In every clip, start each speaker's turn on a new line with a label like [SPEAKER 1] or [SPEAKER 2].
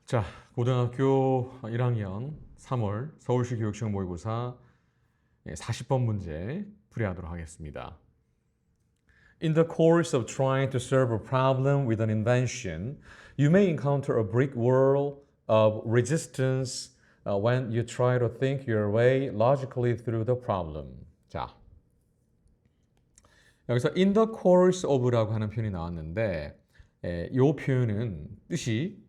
[SPEAKER 1] 자, 고등학교 1학년 3월 서울시 교육시험 모의고사 40번 문제 풀이하도록 하겠습니다. In the course of trying to solve a problem with an invention, you may encounter a brick wall of resistance when you try to think your way logically through the problem. 자, 여기서 in the course of라고 하는 표현이 나왔는데 이 표현은 뜻이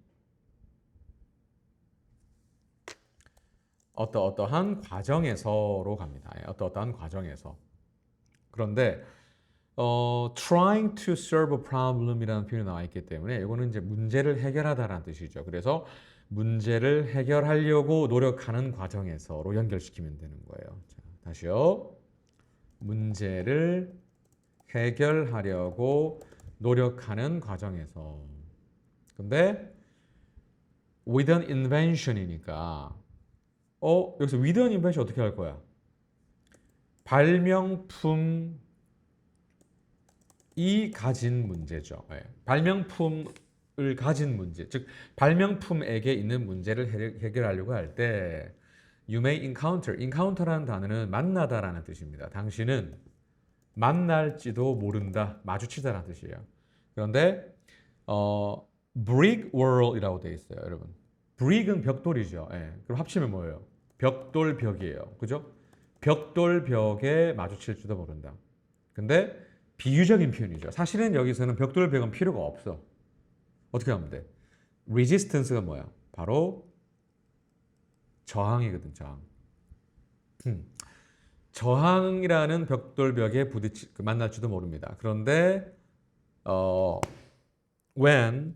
[SPEAKER 1] 어떠한 과정에서로 갑니다. 어떠한 과정에서. 그런데 trying to solve a problem이라는 표현이 나와 있기 때문에 이거는 이제 문제를 해결하다라는 뜻이죠. 그래서 문제를 해결하려고 노력하는 과정에서로 연결시키면 되는 거예요. 자, 다시요. 문제를 해결하려고 노력하는 과정에서. 근데 with an invention이니까 여기서 with an invention 어떻게 할 거야? 발명품이 가진 문제죠. 네. 발명품을 가진 문제, 즉 발명품에게 있는 문제를 해결하려고 할 때 you may encounter라는 단어는 만나다라는 뜻입니다. 당신은 만날지도 모른다, 마주치다라는 뜻이에요. 그런데 brick wall이라고 되어 있어요, 여러분. brick은 벽돌이죠. 예. 그럼 합치면 뭐예요? 벽돌벽이에요. 그죠? 벽돌벽에 마주칠지도 모른다. 근데 비유적인 표현이죠. 사실은 여기서는 벽돌벽은 필요가 없어. 어떻게 하면 돼? resistance가 뭐야? 바로 저항이거든, 저항. 저항이라는 벽돌벽에 만날지도 모릅니다. 그런데 when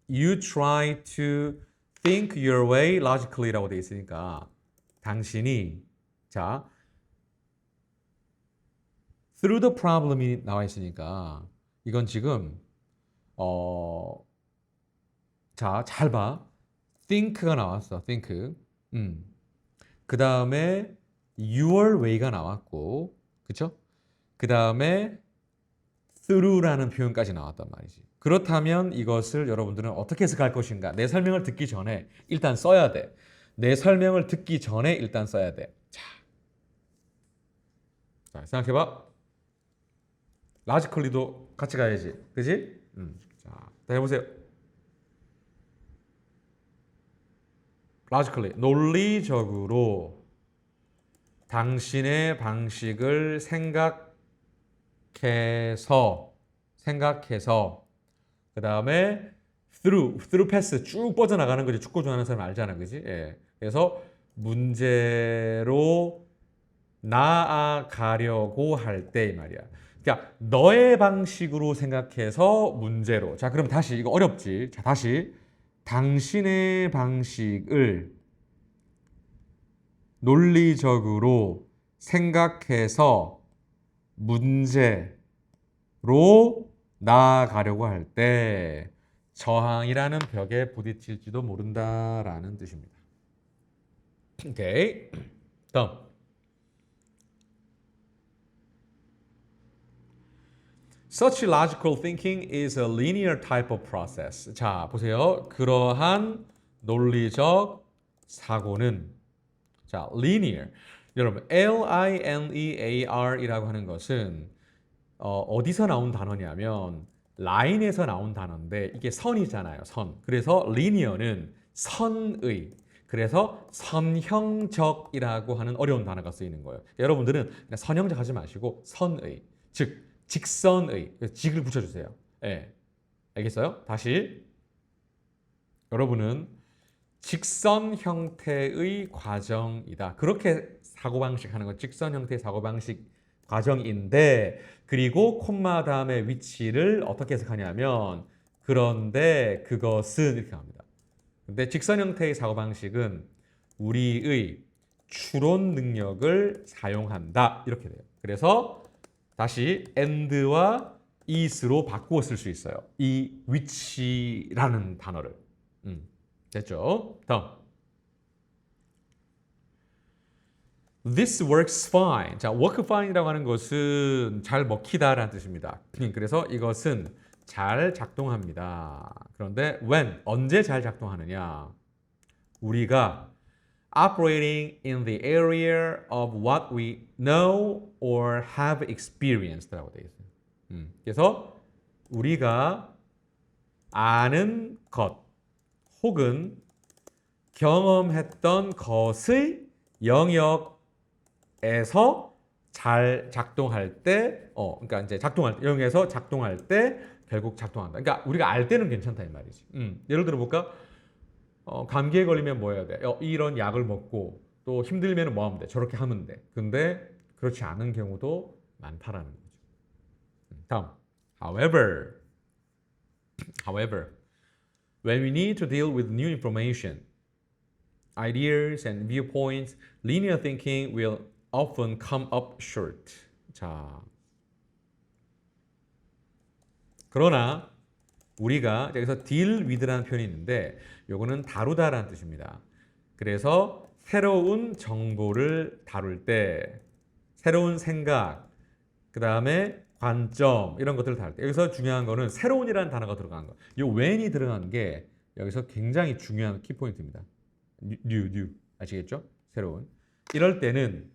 [SPEAKER 1] you try to think your way logically라고 되어 있으니까 당신이 자 through the problem이 나와 있으니까 이건 지금 자, 잘 봐. think가 나왔어. think. 그 다음에 your way가 나왔고, 그쵸? 그 다음에 through라는 표현까지 나왔단 말이지. 그렇다면 이것을 여러분들은 어떻게 해석할 것인가? 내 설명을 듣기 전에 일단 써야 돼. 내 설명을 듣기 전에 일단 써야 돼. 자, 생각해봐. logically도 같이 가야지. 그지? 자, 해보세요. logically, 논리적으로 당신의 방식을 생각해서 그 다음에 through 패스 쭉 뻗어나가는 거지. 축구 좋아하는 사람 알잖아, 그지? 예. 그래서 문제로 나아가려고 할 때 이 말이야. 그러니까 너의 방식으로 생각해서 문제로. 자, 그럼 다시 이거 어렵지. 자, 다시 당신의 방식을 논리적으로 생각해서 문제로 나아가려고 할 때 저항이라는 벽에 부딪힐지도 모른다라는 뜻입니다. 오케이. 다음. Such logical thinking is a linear type of process. 자, 보세요. 그러한 논리적 사고는 자, linear. 여러분, linear이라고 하는 것은 어디서 나온 단어냐면 라인에서 나온 단어인데 이게 선이잖아요. 선. 그래서 linear는 선의. 그래서 선형적이라고 하는 어려운 단어가 쓰이는 거예요. 여러분들은 그냥 선형적 하지 마시고 선의. 즉 직선의. 직을 붙여주세요. 예. 알겠어요? 다시. 여러분은 직선 형태의 과정이다. 그렇게 사고방식 하는 건 직선 형태의 사고방식 과정인데 그리고 콤마 다음에 위치를 어떻게 해석하냐면 그런데 그것은 이렇게 합니다. 근데 직선 형태의 사고방식은 우리의 추론 능력을 사용한다. 이렇게 돼요. 그래서 다시 and와 is로 바꾸어 쓸 수 있어요. 이 위치라는 단어를. 됐죠? 다음. This works fine. 자, work fine이라고 하는 것은 잘 먹히다라는 뜻입니다. 그래서 이것은 잘 작동합니다. 그런데 when 언제 잘 작동하느냐? 우리가 operating in the area of what we know or have experienced라고 되어 있어요. 그래서 우리가 아는 것 혹은 경험했던 것의 영역에서 잘 작동할 때, 그러니까 이제 작동할 때, 영역에서 작동할 때 결국 작동한다. 그러니까 우리가 알 때는 괜찮다 이 말이지. 예를 들어 볼까? 감기에 걸리면 뭐 해야 돼? 이런 약을 먹고 또 힘들면 뭐 하면 돼? 저렇게 하면 돼. 근데 그렇지 않은 경우도 많다라는 거죠. 다음. However, when we need to deal with new information, ideas and viewpoints, linear thinking will often come up short. 자, 그러나 우리가 여기서 deal with라는 표현이 있는데 요거는 다루다라는 뜻입니다. 그래서 새로운 정보를 다룰 때 새로운 생각, 그 다음에 관점 이런 것들을 다룰 때 여기서 중요한 거는 새로운이라는 단어가 들어간 거. 요 when이 들어간 게 여기서 굉장히 중요한 키포인트입니다. new 아시겠죠? 새로운. 이럴 때는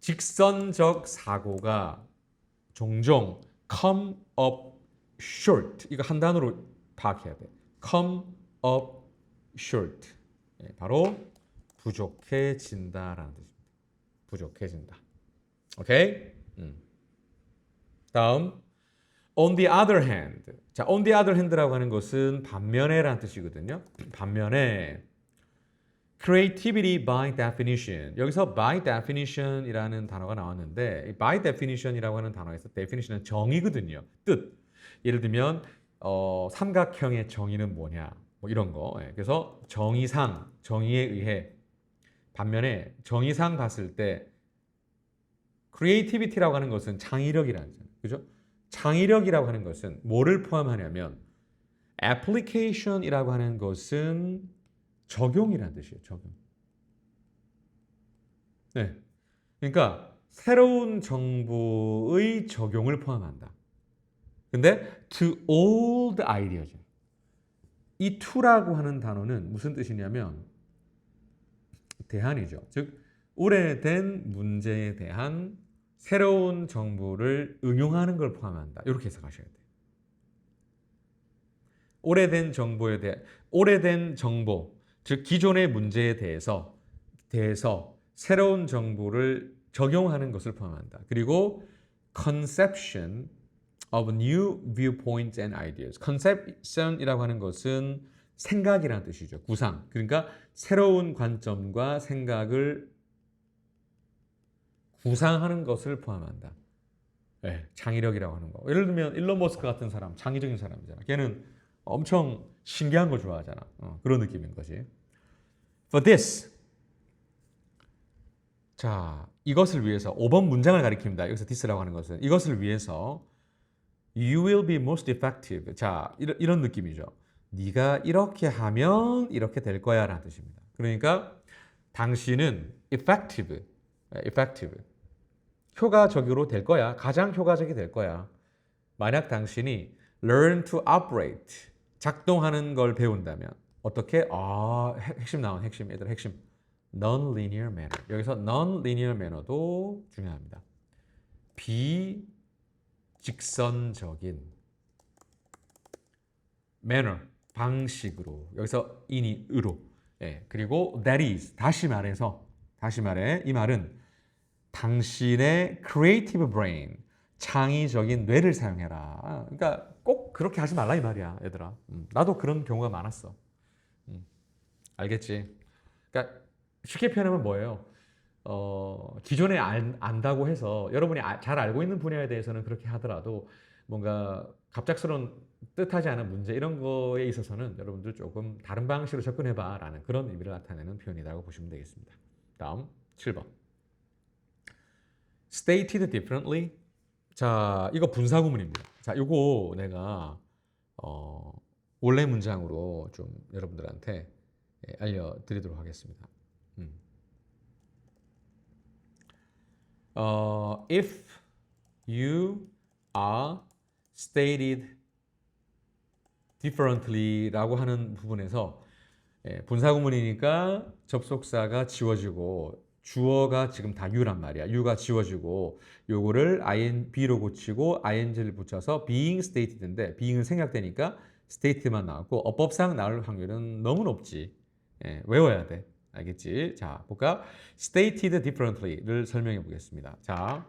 [SPEAKER 1] 직선적 사고가 종종 come up short. 이거 한 단어로 파악해야 돼. come up short. 바로 부족해진다라는 뜻입니다. 부족해진다. 오케이? 다음 on the other hand. 자, on the other hand라고 하는 것은 반면에라는 뜻이거든요. 반면에 creativity by definition. 여기서 by definition이라는 단어가 나왔는데 by definition이라고 하는 단어에서 definition은 정의거든요. 뜻. 예를 들면 삼각형의 정의는 뭐냐? 뭐 이런 거. 그래서 정의상, 정의에 의해 반면에 정의상 봤을 때 creativity라고 하는 것은 창의력이라는 거죠. 그죠? 창의력이라고 하는 것은 뭐를 포함하냐면 application이라고 하는 것은 적용이라는 뜻이에요. 적용. 네. 그러니까 새로운 정보의 적용을 포함한다. 근데 to old idea죠. 이 to라고 하는 단어는 무슨 뜻이냐면 대안이죠. 즉 오래된 문제에 대한 새로운 정보를 응용하는 걸 포함한다. 이렇게 해석하셔야 돼요. 오래된 정보, 즉 기존의 문제에 대해서 새로운 정보를 적용하는 것을 포함한다. 그리고 conception of new viewpoints and ideas. conception이라고 하는 것은 생각이라는 뜻이죠. 구상. 그러니까 새로운 관점과 생각을 구상하는 것을 포함한다. 네, 창의력이라고 하는 거. 예를 들면 일론 머스크 같은 사람, 창의적인 사람이잖아. 걔는 엄청 신기한 걸 좋아하잖아. 그런 느낌인 거지. For this. 자, 이것을 위해서 5번 문장을 가리킵니다. 여기서 this라고 하는 것은 이것을 위해서 you will be most effective. 자, 이런 느낌이죠. 네가 이렇게 하면 이렇게 될 거야 라는 뜻입니다. 그러니까 당신은 effective. 효과적으로 될 거야. 가장 효과적이 될 거야. 만약 당신이 learn to operate. 작동하는 걸 배운다면 어떻게? 핵심 나온 핵심. 얘들아 핵심. non-linear manner. 여기서 non-linear manner도 중요합니다. 비직선적인 manner, 방식으로. 여기서 in이 으로. 그리고 that is, 다시 말해 이 말은 당신의 creative brain, 창의적인 뇌를 사용해라. 그러니까 꼭 그렇게 하지 말라 이 말이야, 얘들아. 나도 그런 경우가 많았어. 알겠지? 그러니까 쉽게 표현하면 뭐예요? 기존에 안다고 해서 여러분이 잘 알고 있는 분야에 대해서는 그렇게 하더라도 뭔가 갑작스러운 뜻하지 않은 문제 이런 거에 있어서는 여러분들 조금 다른 방식으로 접근해봐 라는 그런 의미를 나타내는 표현이라고 보시면 되겠습니다. 다음 7번. Stated differently. 자, 이거 분사구문입니다. 자, 이거 내가 원래 문장으로 좀 여러분들한테 알려드리도록 하겠습니다. If you are stated differently라고 하는 부분에서 분사구문이니까 접속사가 지워지고 주어가 지금 다 you란 말이야. you가 지워지고 요거를 b로 고치고 ing를 붙여서 being stated인데 being은 생략되니까 state만 나왔고 어법상 나올 확률은 너무 높지. 외워야 돼. 알겠지? 자, 볼까? stated differently를 설명해 보겠습니다. 자,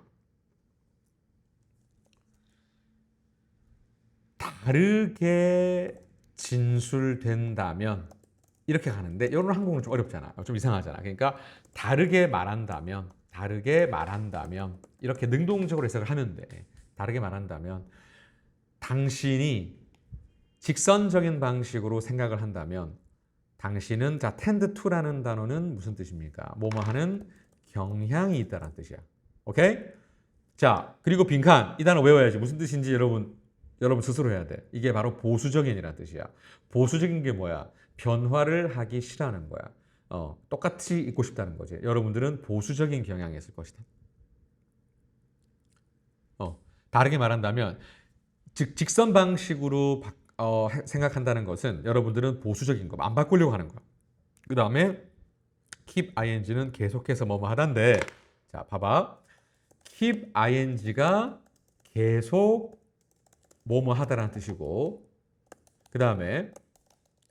[SPEAKER 1] 다르게 진술된다면 이렇게 가는데 이런 한국어는 좀 어렵잖아. 좀 이상하잖아. 그러니까 다르게 말한다면 이렇게 능동적으로 해석을 하면 돼. 다르게 말한다면 당신이 직선적인 방식으로 생각을 한다면 당신은 자 tend to라는 단어는 무슨 뜻입니까? 뭐뭐 하는 경향이 있다는 뜻이야. 오케이? 자, 그리고 빈칸 이 단어 외워야지. 무슨 뜻인지 여러분 스스로 해야 돼. 이게 바로 보수적인이라는 뜻이야. 보수적인 게 뭐야? 변화를 하기 싫어하는 거야. 똑같이 있고 싶다는 거지. 여러분들은 보수적인 경향이 있을 것이다. 다르게 말한다면 즉 직선 방식으로 생각한다는 것은 여러분들은 보수적인 거, 안 바꾸려고 하는 거야. 그 다음에 keep ing는 계속해서 뭐뭐 하단데, 자 봐봐. keep ing가 계속 뭐뭐 하다라는 뜻이고, 그 다음에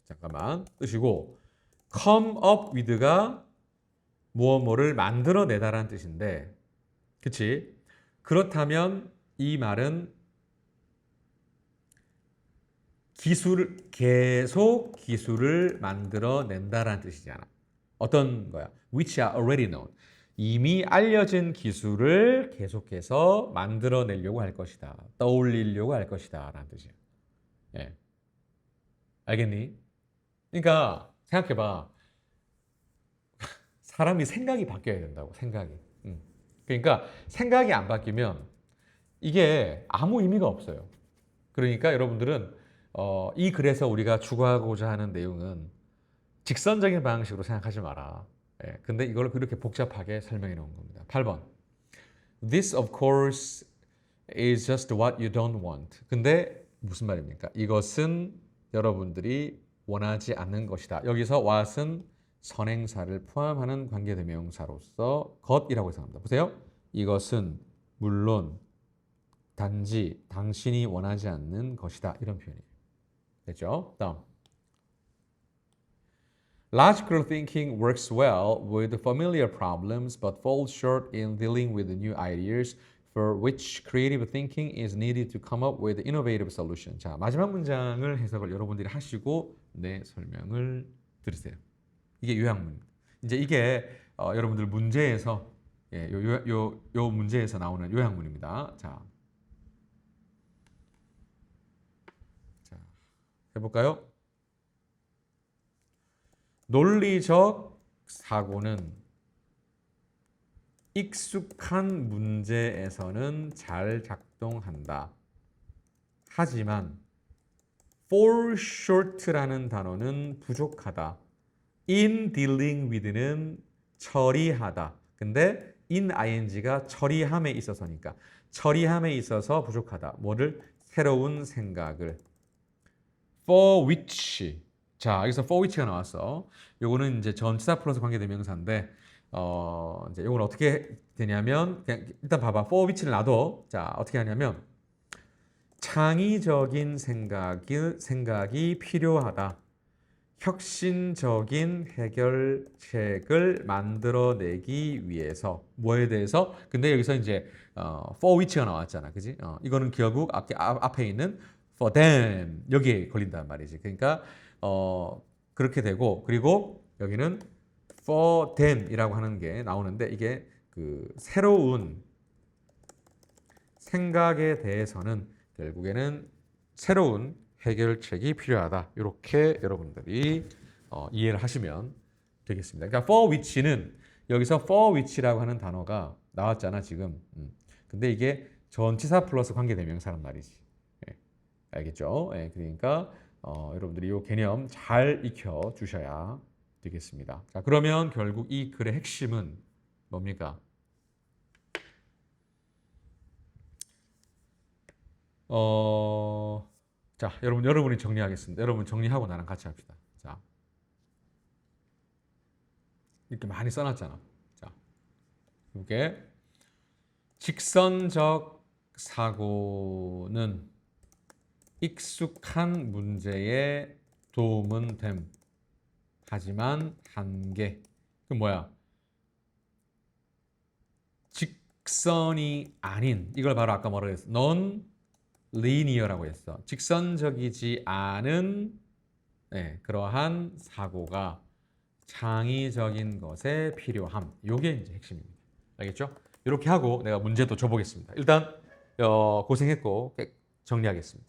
[SPEAKER 1] 잠깐만 뜻이고, come up with가 뭐뭐를 만들어내다라는 뜻인데, 그치? 그렇다면 이 말은 계속 기술을 만들어낸다라는 뜻이잖아. 어떤 거야? Which are already known. 이미 알려진 기술을 계속해서 만들어내려고 할 것이다. 떠올리려고 할 것이다. 라는 뜻이야. 예. 알겠니? 그러니까 생각해봐. 사람이 생각이 바뀌어야 된다고. 생각이. 그러니까 생각이 안 바뀌면 이게 아무 의미가 없어요. 그러니까 여러분들은 이 글에서 우리가 추구하고자 하는 내용은 직선적인 방식으로 생각하지 마라. 근데 이걸 그렇게 복잡하게 설명해 놓은 겁니다. 8번. This of course is just what you don't want. 근데 무슨 말입니까? 이것은 여러분들이 원하지 않는 것이다. 여기서 what은 선행사를 포함하는 관계대명사로서 것이라고 해석합니다. 보세요. 이것은 물론 단지 당신이 원하지 않는 것이다. 이런 표현이에요. 됐죠? 다음. Logical thinking works well with familiar problems but falls short in dealing with new ideas for which creative thinking is needed to come up with innovative solutions. 자, 마지막 문장을 해석을 여러분들이 하시고 내 설명을 들으세요. 이게 요약문입니다. 이제 이게 여러분들 문제에서 요 문제에서 나오는 요약문입니다. 자, 해볼까요? 논리적 사고는 익숙한 문제에서는 잘 작동한다. 하지만 fall short라는 단어는 부족하다. in dealing with는 처리하다. 근데 in ing가 처리함에 있어서니까 처리함에 있어서 부족하다. 뭐를? 새로운 생각을. for which. 자, 여기서 for which가 나왔어. 요거는 이제 전치사 플러스 관계대명사인데 이제 요건 어떻게 되냐면 그냥 일단 봐봐. for which를 놔둬. 자, 어떻게 하냐면 창의적인 생각이 필요하다. 혁신적인 해결책을 만들어내기 위해서 뭐에 대해서? 근데 여기서 이제 for which가 나왔잖아, 그지? 이거는 결국 앞에 있는 for them 여기에 걸린단 말이지. 그러니까 그렇게 되고 그리고 여기는 for them이라고 하는 게 나오는데 이게 그 새로운 생각에 대해서는 결국에는 새로운 해결책이 필요하다. 이렇게 여러분들이 이해를 하시면 되겠습니다. 그러니까 for which는 여기서 for which라고 하는 단어가 나왔잖아 지금. 근데 이게 전치사 플러스 관계대명사란 말이지. 알겠죠? 그러니까 여러분들이 이 개념 잘 익혀 주셔야 되겠습니다. 자, 그러면 결국 이 글의 핵심은 뭡니까? 자, 여러분이 정리하겠습니다. 여러분 정리하고 나랑 같이 합시다. 자, 이렇게 많이 써놨잖아. 자, 이게 직선적 사고는 익숙한 문제에 도움은 됨. 하지만 한계. 그 뭐야? 직선이 아닌 이걸 바로 아까 뭐라고 했어? non linear라고 했어. 직선적이지 않은 그러한 사고가 창의적인 것에 필요함. 요게 이제 핵심입니다. 알겠죠? 이렇게 하고 내가 문제도 줘보겠습니다. 일단 고생했고 정리하겠습니다.